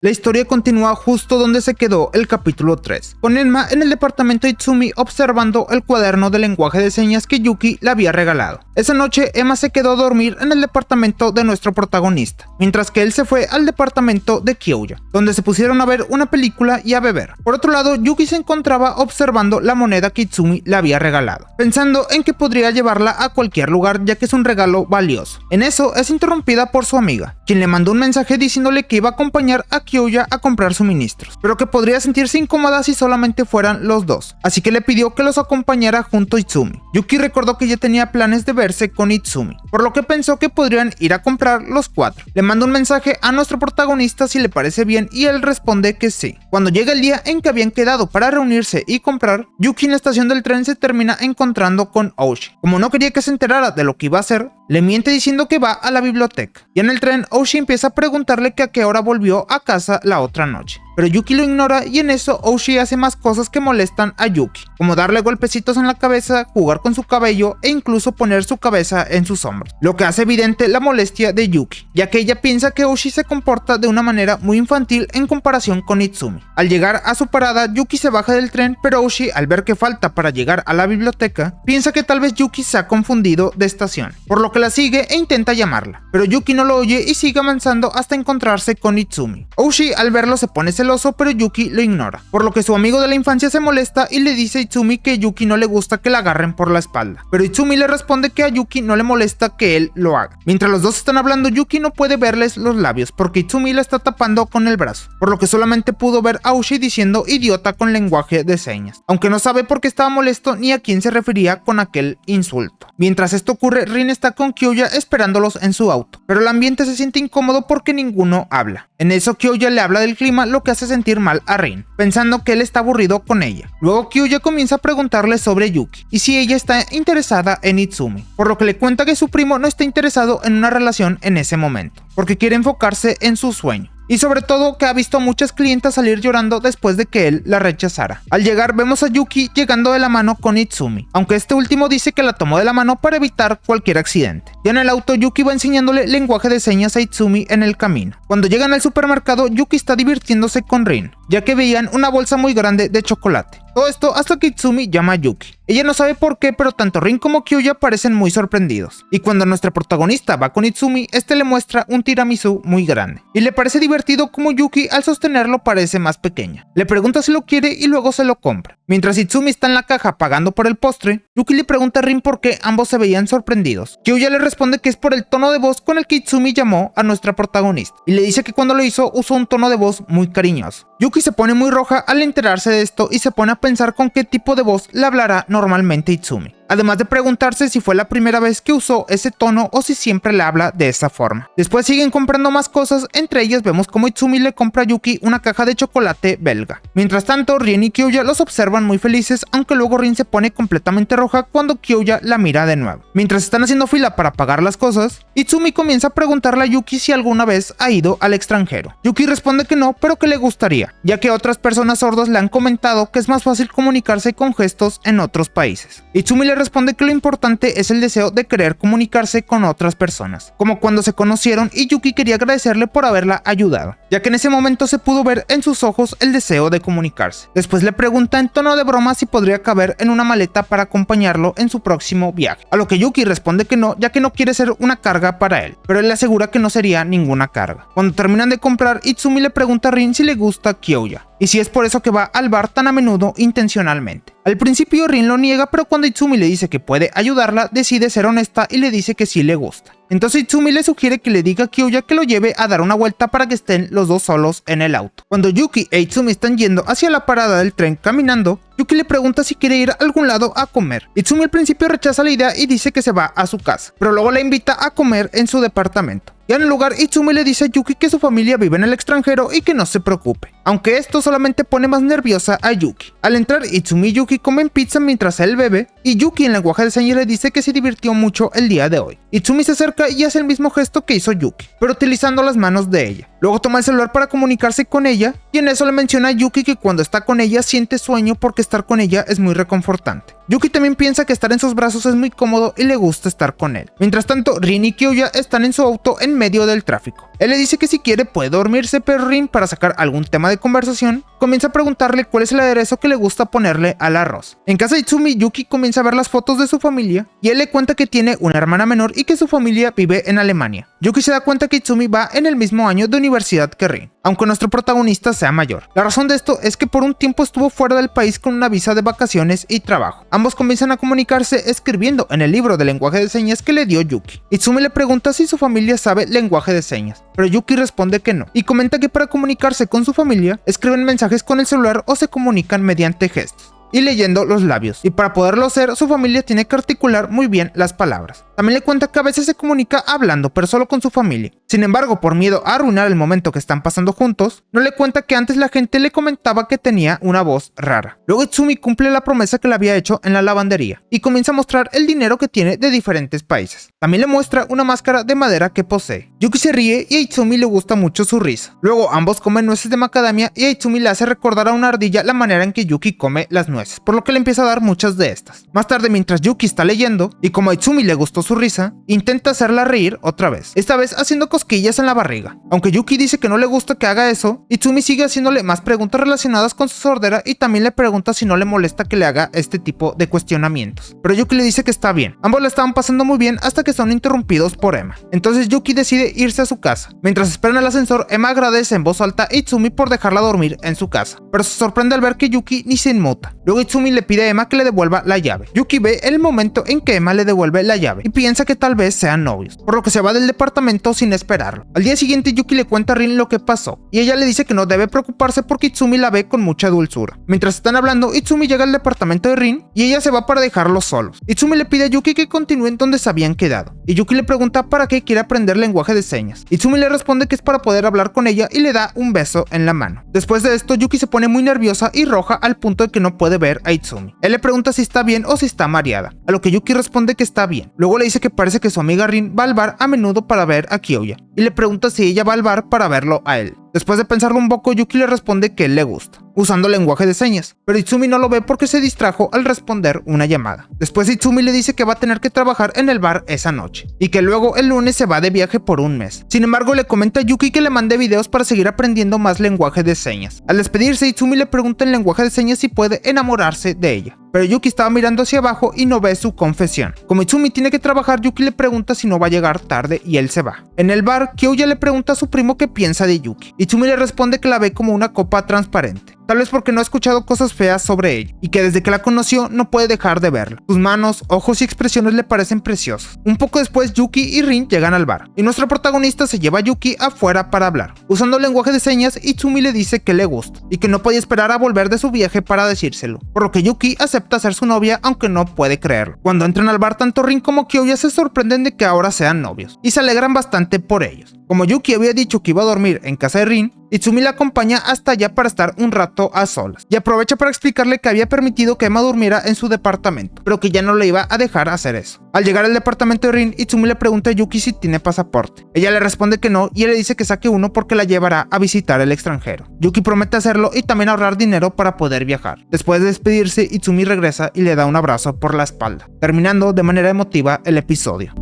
La historia continúa justo donde se quedó el capítulo 3, con Enma en el departamento de Itsumi observando el cuaderno de lenguaje de señas que Yuki le había regalado. Esa noche Emma se quedó a dormir en el departamento de nuestro protagonista, mientras que él se fue al departamento de Kyoya, donde se pusieron a ver una película y a beber. Por otro lado, Yuki se encontraba observando la moneda que Itsumi le había regalado, pensando en que podría llevarla a cualquier lugar ya que es un regalo valioso. En eso es interrumpida por su amiga, quien le mandó un mensaje diciéndole que iba a acompañar a Kyoya a comprar suministros, pero que podría sentirse incómoda si solamente fueran los dos, así que le pidió que los acompañara junto a Itsumi. Yuki recordó que ya tenía planes de verse con Itsumi, por lo que pensó que podrían ir a comprar los cuatro. Le manda un mensaje a nuestro protagonista si le parece bien y él responde que sí. Cuando llega el día en que habían quedado para reunirse y comprar, Yuki en la estación del tren se termina encontrando con Oshi. Como no quería que se enterara de lo que iba a hacer, le miente diciendo que va a la biblioteca. Y en el tren, Oshi empieza a preguntarle que a qué hora volvió a casa la otra noche. Pero Yuki lo ignora y en eso Oshi hace más cosas que molestan a Yuki, como darle golpecitos en la cabeza, jugar con su cabello e incluso poner su cabeza en sus hombros, lo que hace evidente la molestia de Yuki, ya que ella piensa que Oshi se comporta de una manera muy infantil en comparación con Itsumi. Al llegar a su parada, Yuki se baja del tren, pero Oshi, al ver que falta para llegar a la biblioteca, piensa que tal vez Yuki se ha confundido de estación, por lo que la sigue e intenta llamarla, pero Yuki no lo oye y sigue avanzando hasta encontrarse con Itsumi. Oshi al verlo se pone celoso, pero Yuki lo ignora, por lo que su amigo de la infancia se molesta y le dice a Itsumi que a Yuki no le gusta que la agarren por la espalda, pero Itsumi le responde que a Yuki no le molesta que él lo haga. Mientras los dos están hablando, Yuki no puede verles los labios porque Itsumi la está tapando con el brazo, por lo que solamente pudo ver a Oshi diciendo idiota con lenguaje de señas, aunque no sabe por qué estaba molesto ni a quién se refería con aquel insulto. Mientras esto ocurre, Rin está con Kyoya esperándolos en su auto, pero el ambiente se siente incómodo porque ninguno habla. En eso Kyoya le habla del clima, lo que hace sentir mal a Rin, pensando que él está aburrido con ella. Luego Kyoya comienza a preguntarle sobre Yuki y si ella está interesada en Itsumi, por lo que le cuenta que su primo no está interesado en una relación en ese momento, porque quiere enfocarse en su sueño. Y sobre todo que ha visto a muchas clientas salir llorando después de que él la rechazara. Al llegar vemos a Yuki llegando de la mano con Itsumi, aunque este último dice que la tomó de la mano para evitar cualquier accidente. Ya en el auto Yuki va enseñándole lenguaje de señas a Itsumi en el camino. Cuando llegan al supermercado, Yuki está divirtiéndose con Rin, ya que veían una bolsa muy grande de chocolate. Todo esto hasta que Itsumi llama a Yuki. Ella no sabe por qué, pero tanto Rin como Kyoya parecen muy sorprendidos. Y cuando nuestra protagonista va con Itsumi, este le muestra un tiramisú muy grande. Y le parece divertido como Yuki al sostenerlo parece más pequeña. Le pregunta si lo quiere y luego se lo compra. Mientras Itsumi está en la caja pagando por el postre, Yuki le pregunta a Rin por qué ambos se veían sorprendidos. Kyoya le responde que es por el tono de voz con el que Itsumi llamó a nuestra protagonista. Y le dice que cuando lo hizo usó un tono de voz muy cariñoso. Yuki se pone muy roja al enterarse de esto y se pone a pensar con qué tipo de voz le hablará normalmente Itsumi, además de preguntarse si fue la primera vez que usó ese tono o si siempre le habla de esa forma. Después siguen comprando más cosas, entre ellas vemos como Itsumi le compra a Yuki una caja de chocolate belga. Mientras tanto, Rin y Kyoya los observan muy felices, aunque luego Rin se pone completamente roja cuando Kyoya la mira de nuevo. Mientras están haciendo fila para pagar las cosas, Itsumi comienza a preguntarle a Yuki si alguna vez ha ido al extranjero. Yuki responde que no, pero que le gustaría, ya que otras personas sordas le han comentado que es más fácil comunicarse con gestos en otros países. Itsumi le responde que lo importante es el deseo de querer comunicarse con otras personas, como cuando se conocieron y Yuki quería agradecerle por haberla ayudado, ya que en ese momento se pudo ver en sus ojos el deseo de comunicarse. Después le pregunta en tono de broma si podría caber en una maleta para acompañarlo en su próximo viaje, a lo que Yuki responde que no, ya que no quiere ser una carga para él, pero él le asegura que no sería ninguna carga. Cuando terminan de comprar, Itsumi le pregunta a Rin si le gusta Kyoya, y si es por eso que va al bar tan a menudo intencionalmente. Al principio Rin lo niega, pero cuando Itsumi le dice que puede ayudarla, decide ser honesta y le dice que sí le gusta. Entonces Itsumi le sugiere que le diga a Kyoya que lo lleve a dar una vuelta para que estén los dos solos en el auto. Cuando Yuki e Itsumi están yendo hacia la parada del tren caminando, Yuki le pregunta si quiere ir a algún lado a comer. Itsumi al principio rechaza la idea y dice que se va a su casa, pero luego la invita a comer en su departamento. Ya en el lugar, Itsumi le dice a Yuki que su familia vive en el extranjero y que no se preocupe, aunque esto solamente pone más nerviosa a Yuki. Al entrar, Itsumi y Yuki comen pizza mientras él bebe, y Yuki en lenguaje de señas le dice que se divirtió mucho el día de hoy. Itsumi se acerca y hace el mismo gesto que hizo Yuki, pero utilizando las manos de ella. Luego toma el celular para comunicarse con ella, y en eso le menciona a Yuki que cuando está con ella siente sueño porque estar con ella es muy reconfortante. Yuki también piensa que estar en sus brazos es muy cómodo y le gusta estar con él. Mientras tanto, Rin y Kyoya están en su auto en medio del tráfico. Él le dice que si quiere puede dormirse, pero Rin, para sacar algún tema de conversación, comienza a preguntarle cuál es el aderezo que le gusta ponerle al arroz. En casa de Itsumi, Yuki comienza a ver las fotos de su familia y él le cuenta que tiene una hermana menor y que su familia vive en Alemania. Yuki se da cuenta que Itsumi va en el mismo año de universidad que Rin, aunque nuestro protagonista sea mayor. La razón de esto es que por un tiempo estuvo fuera del país con una visa de vacaciones y trabajo. Ambos comienzan a comunicarse escribiendo en el libro de lenguaje de señas que le dio Yuki. Itsumi le pregunta si su familia sabe lenguaje de señas, pero Yuki responde que no, y comenta que para comunicarse con su familia, escriben mensajes con el celular o se comunican mediante gestos y leyendo los labios, y para poderlo hacer, su familia tiene que articular muy bien las palabras. También le cuenta que a veces se comunica hablando, pero solo con su familia. Sin embargo, por miedo a arruinar el momento que están pasando juntos, no le cuenta que antes la gente le comentaba que tenía una voz rara. Luego Itsumi cumple la promesa que le había hecho en la lavandería, y comienza a mostrar el dinero que tiene de diferentes países. También le muestra una máscara de madera que posee. Yuki se ríe y a Itsumi le gusta mucho su risa. Luego ambos comen nueces de macadamia y a Itsumi le hace recordar a una ardilla la manera en que Yuki come las nueces, por lo que le empieza a dar muchas de estas. Más tarde, mientras Yuki está leyendo, y como a Itsumi le gustó su risa, intenta hacerla reír otra vez, esta vez haciendo cosquillas en la barriga. Aunque Yuki dice que no le gusta que haga eso, Itsumi sigue haciéndole más preguntas relacionadas con su sordera y también le pregunta si no le molesta que le haga este tipo de cuestionamientos. Pero Yuki le dice que está bien. Ambos la estaban pasando muy bien hasta que son interrumpidos por Emma. Entonces Yuki decide irse a su casa. Mientras esperan el ascensor, Emma agradece en voz alta a Itsumi por dejarla dormir en su casa, pero se sorprende al ver que Yuki ni se inmuta. Luego Itsumi le pide a Emma que le devuelva la llave. Yuki ve el momento en que Emma le devuelve la llave y piensa que tal vez sean novios, por lo que se va del departamento sin esperarlo. Al día siguiente Yuki le cuenta a Rin lo que pasó y ella le dice que no debe preocuparse porque Itsumi la ve con mucha dulzura. Mientras están hablando, Itsumi llega al departamento de Rin y ella se va para dejarlos solos. Itsumi le pide a Yuki que continúen donde se habían quedado y Yuki le pregunta para qué quiere aprender lenguaje de señas. Itsumi le responde que es para poder hablar con ella y le da un beso en la mano. Después de esto, Yuki se pone muy nerviosa y roja al punto de que no puede ver a Itsumi. Él le pregunta si está bien o si está mareada, a lo que Yuki responde que está bien. Luego le dice que parece que su amiga Rin va al bar a menudo para ver a Kyoya y le pregunta si ella va al bar para verlo a él. Después de pensarlo un poco, Yuki le responde que él le gusta, usando lenguaje de señas, pero Itsumi no lo ve porque se distrajo al responder una llamada. Después Itsumi le dice que va a tener que trabajar en el bar esa noche y que luego el lunes se va de viaje por un mes. Sin embargo, le comenta a Yuki que le mande videos para seguir aprendiendo más lenguaje de señas. Al despedirse, Itsumi le pregunta en lenguaje de señas si puede enamorarse de ella, pero Yuki estaba mirando hacia abajo y no ve su confesión. Como Itsumi tiene que trabajar, Yuki le pregunta si no va a llegar tarde y él se va. En el bar, Kyoya le pregunta a su primo qué piensa de Yuki. Itsumi le responde que la ve como una copa transparente, tal vez porque no ha escuchado cosas feas sobre ella, y que desde que la conoció no puede dejar de verla. Sus manos, ojos y expresiones le parecen preciosos. Un poco después, Yuki y Rin llegan al bar, y nuestro protagonista se lleva a Yuki afuera para hablar. Usando lenguaje de señas, Itsumi le dice que le gusta, y que no podía esperar a volver de su viaje para decírselo, por lo que Yuki acepta ser su novia, aunque no puede creerlo. Cuando entran al bar, tanto Rin como Kyoya se sorprenden de que ahora sean novios, y se alegran bastante por ellos. Como Yuki había dicho que iba a dormir en casa de Rin, Itsumi la acompaña hasta allá para estar un rato a solas, y aprovecha para explicarle que había permitido que Emma durmiera en su departamento, pero que ya no le iba a dejar hacer eso. Al llegar al departamento de Rin, Itsumi le pregunta a Yuki si tiene pasaporte. Ella le responde que no, y él le dice que saque uno porque la llevará a visitar el extranjero. Yuki promete hacerlo y también ahorrar dinero para poder viajar. Después de despedirse, Itsumi regresa y le da un abrazo por la espalda, terminando de manera emotiva el episodio.